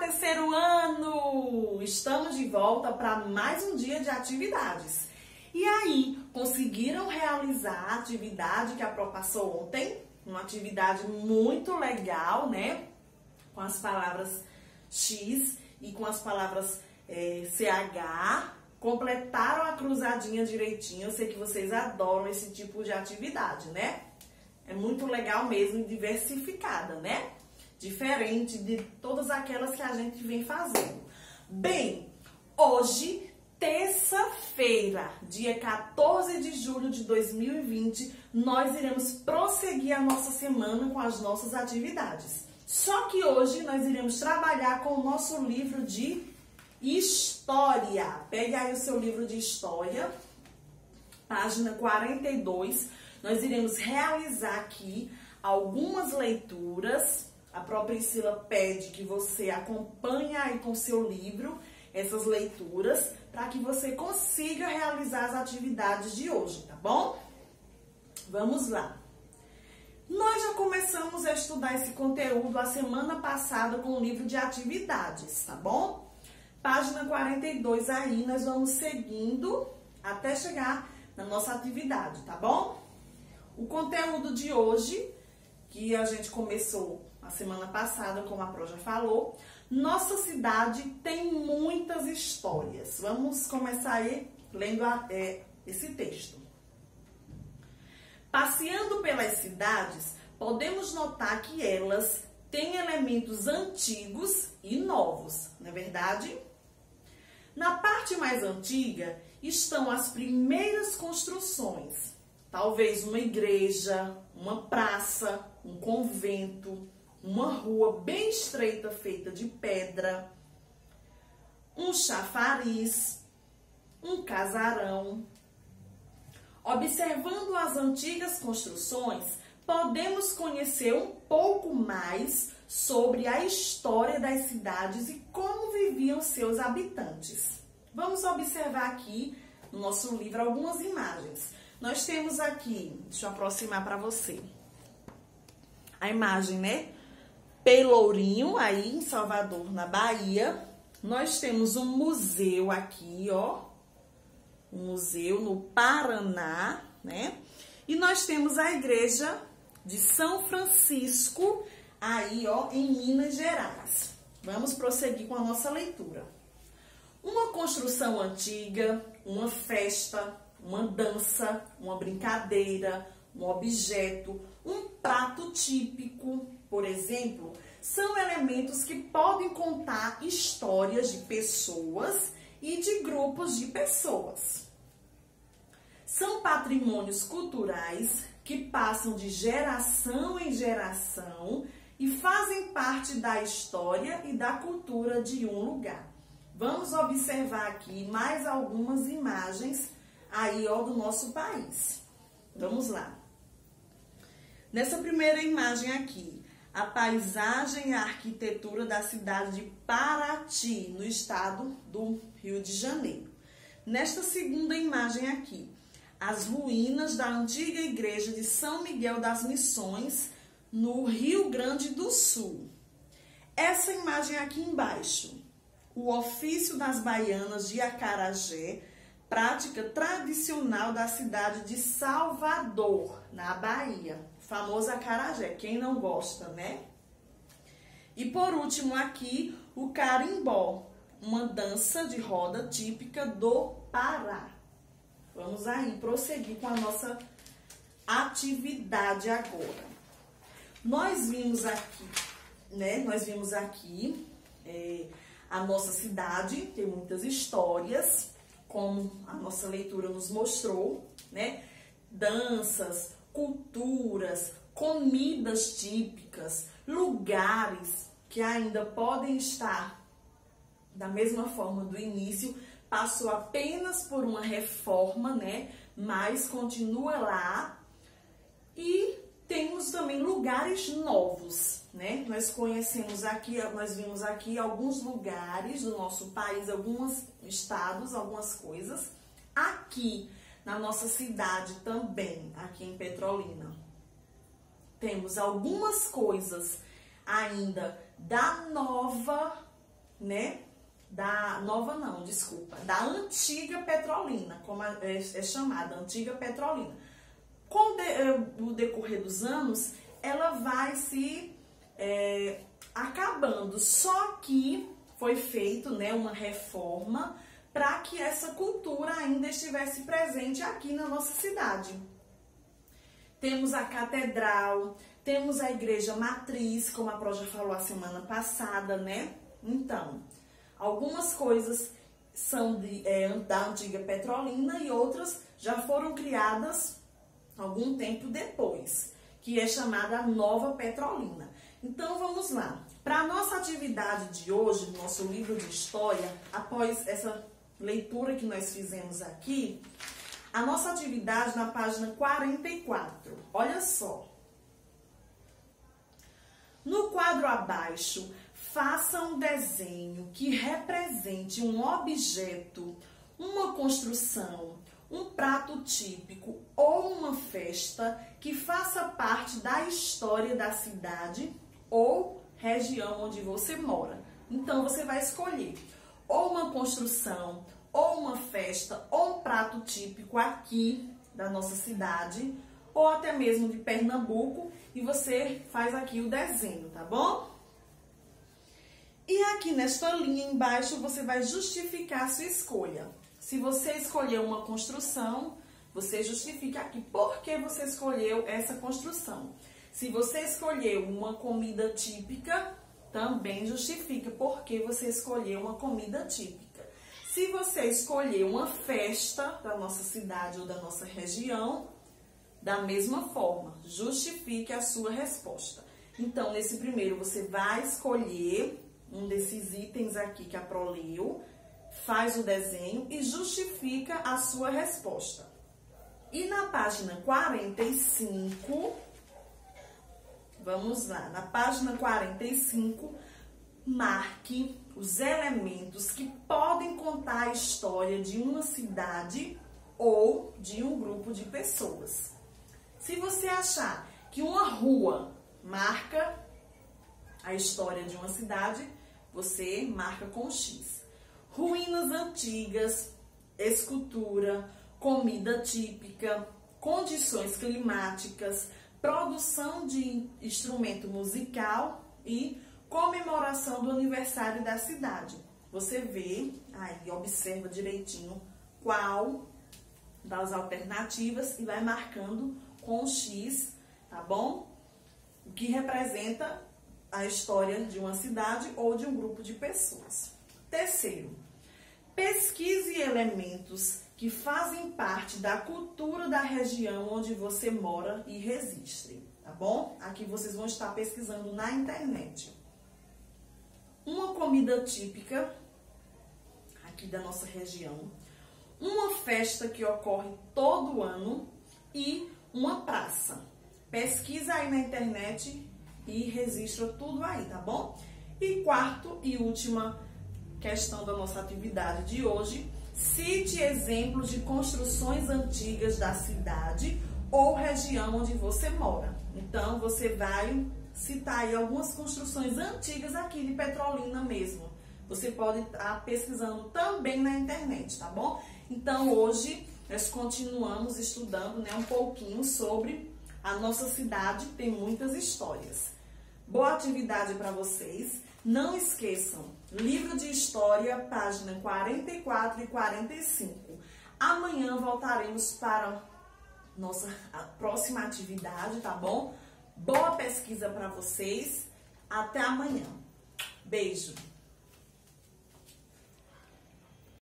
terceiro ano! Estamos de volta para mais um dia de atividades. E aí, conseguiram realizar a atividade que a Pro passou ontem? Uma atividade muito legal, né? Com as palavras X e com as palavras CH. Completaram a cruzadinha direitinho. Eu sei que vocês adoram esse tipo de atividade, né? É muito legal mesmo e diversificada, né? Diferente de todas aquelas que a gente vem fazendo. Bem, hoje, terça-feira, dia 14 de julho de 2020, nós iremos prosseguir a nossa semana com as nossas atividades. Só que hoje nós iremos trabalhar com o nosso livro de História. Pegue aí o seu livro de História, página 42. Nós iremos realizar aqui algumas leituras. A própria Priscila pede que você acompanhe aí com o seu livro essas leituras para que você consiga realizar as atividades de hoje, tá bom? Vamos lá. Nós já começamos a estudar esse conteúdo a semana passada com o livro de atividades, tá bom? Página 42 aí, nós vamos seguindo até chegar na nossa atividade, tá bom? O conteúdo de hoje, que a gente começou a semana passada, como a Pro já falou, nossa cidade tem muitas histórias. Vamos começar aí lendo esse texto. Passeando pelas cidades, podemos notar que elas têm elementos antigos e novos, não é verdade? Na parte mais antiga estão as primeiras construções, talvez uma igreja, uma praça, um convento, uma rua bem estreita feita de pedra, um chafariz, um casarão. Observando as antigas construções, podemos conhecer um pouco mais sobre a história das cidades e como viviam seus habitantes. Vamos observar aqui no nosso livro algumas imagens. Nós temos aqui, deixa eu aproximar para você, a imagem, né? Pelourinho, aí em Salvador, na Bahia. Nós temos um museu aqui, ó. Um museu no Paraná, né? E nós temos a igreja de São Francisco, aí, ó, em Minas Gerais. Vamos prosseguir com a nossa leitura. Uma construção antiga, uma festa, uma dança, uma brincadeira, um objeto, um prato típico, por exemplo, são elementos que podem contar histórias de pessoas e de grupos de pessoas. São patrimônios culturais que passam de geração em geração e fazem parte da história e da cultura de um lugar. Vamos observar aqui mais algumas imagens aí, ó, do nosso país. Vamos lá. Nessa primeira imagem aqui, a paisagem e a arquitetura da cidade de Paraty, no estado do Rio de Janeiro. Nesta segunda imagem aqui, as ruínas da antiga igreja de São Miguel das Missões, no Rio Grande do Sul. Essa imagem aqui embaixo, o ofício das baianas de acarajé, prática tradicional da cidade de Salvador, na Bahia. Famoso acarajé, quem não gosta, né? E por último aqui, o carimbó, uma dança de roda típica do Pará. Vamos aí prosseguir com a nossa atividade agora. Nós vimos aqui, né? A nossa cidade tem muitas histórias, como a nossa leitura nos mostrou, né? Danças, culturas, comidas típicas, lugares que ainda podem estar da mesma forma do início, passou apenas por uma reforma, né? Mas continua lá. E temos também lugares novos, né? Nós conhecemos aqui, nós vimos aqui alguns lugares do nosso país, alguns estados, algumas coisas. Aqui na nossa cidade também, aqui em Petrolina, temos algumas coisas ainda da nova né? Da nova não, desculpa, da antiga Petrolina, como é chamada, antiga Petrolina. Com o decorrer dos anos, ela vai se acabando, só que foi feito, né, uma reforma para que essa cultura ainda estivesse presente aqui na nossa cidade. Temos a catedral, temos a igreja matriz, como a Pro já falou a semana passada, né? Então, algumas coisas são da antiga Petrolina e outras já foram criadas algum tempo depois, que é chamada Nova Petrolina. Então, vamos lá. Para a nossa atividade de hoje, no nosso livro de história, após essa leitura que nós fizemos aqui, a nossa atividade na página 44. Olha só. No quadro abaixo, faça um desenho que represente um objeto, uma construção, um prato típico ou uma festa que faça parte da história da cidade ou região onde você mora. Então, você vai escolher ou uma construção, ou uma festa, ou um prato típico aqui da nossa cidade, ou até mesmo de Pernambuco, e você faz aqui o desenho, tá bom? E aqui nesta linha embaixo você vai justificar a sua escolha. Se você escolheu uma construção, você justifica aqui por que você escolheu essa construção. Se você escolheu uma comida típica, também justifica por que você escolheu uma comida típica. Se você escolher uma festa da nossa cidade ou da nossa região, da mesma forma, justifique a sua resposta. Então, nesse primeiro, você vai escolher um desses itens aqui que a Pro leu, faz o desenho e justifica a sua resposta. E na página 45, vamos lá, na página 45, marque os elementos que podem contar a história de uma cidade ou de um grupo de pessoas. Se você achar que uma rua marca a história de uma cidade, você marca com X. Ruínas antigas, escultura, comida típica, condições climáticas, produção de instrumento musical e comemoração do aniversário da cidade. Você vê aí, observa direitinho qual das alternativas e vai marcando com X, tá bom? O que representa a história de uma cidade ou de um grupo de pessoas. Terceiro, pesquise elementos que fazem parte da cultura da região onde você mora e reside, tá bom? Aqui vocês vão estar pesquisando na internet. Uma comida típica aqui da nossa região, uma festa que ocorre todo ano e uma praça. Pesquisa aí na internet e registra tudo aí, tá bom? E quarto e última questão da nossa atividade de hoje, cite exemplos de construções antigas da cidade ou região onde você mora. Então, você vai citar aí algumas construções antigas aqui de Petrolina mesmo. Você pode estar pesquisando também na internet, tá bom? Então, hoje, nós continuamos estudando, né, um pouquinho sobre a nossa cidade, tem muitas histórias. Boa atividade para vocês. Não esqueçam, livro de história, página 44 e 45. Amanhã voltaremos para nossa próxima atividade, tá bom? Boa pesquisa para vocês. Até amanhã. Beijo.